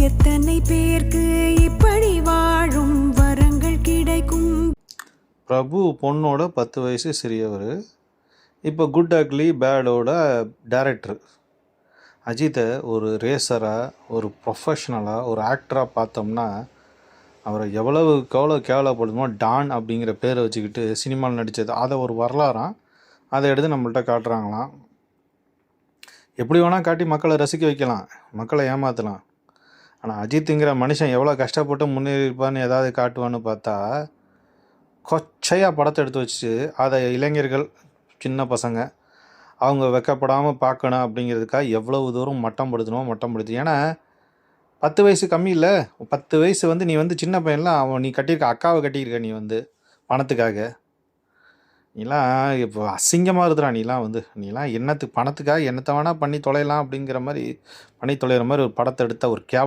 எத்தனை பேருக்கு இப்படி வாழும் வரங்கள் கிடைக்கும். பிரபு பொண்ணோட 10 வயசு சிறியவர். இப்போ குட் அக்லி பேடோட டைரக்டர். அஜித்தை ஒரு ரேசராக, ஒரு ப்ரொஃபஷ்னலாக, ஒரு ஆக்டராக பார்த்தோம்னா அவரை எவ்வளோ கேவலப்படுமோ. டான் அப்படிங்கிற பேரை வச்சுக்கிட்டு சினிமாவில் நடித்தது அதை ஒரு வரலாறாம். அதை எடுத்து நம்மள்கிட்ட காட்டுறாங்களாம். எப்படி வேணால் காட்டி மக்களை ரசிக்க வைக்கலாம், மக்களை ஏமாற்றலாம். ஆனால் அஜித்துங்கிற மனுஷன் எவ்வளோ கஷ்டப்பட்டு முன்னேறிப்பான்னு ஏதாவது காட்டுவான்னு பார்த்தா கொச்சையாக படத்தை எடுத்து வச்சு அதை இளைஞர்கள், சின்ன பசங்க அவங்க வெக்கப்படாமல் பார்க்கணும் அப்படிங்கிறதுக்காக எவ்வளவு தூரம் மட்டம் படுத்து. ஏன்னா 10 வயசு கம்மி இல்லை, 10 வயசு நீ சின்ன பையன்லாம் நீ கட்டியிருக்க அக்காவை கட்டியிருக்க. நீ பணத்துக்காக நீலாம் இப்போ அசிங்கமாக இருக்குறா. நீலாம் என்னத்துக்கு பணத்துக்காக என்னத்தை வேணால் பண்ணி தொலையலாம் அப்படிங்கிற மாதிரி பண்ணி தொலைகிற மாதிரி ஒரு படத்தை எடுத்த ஒரு கேவலம்.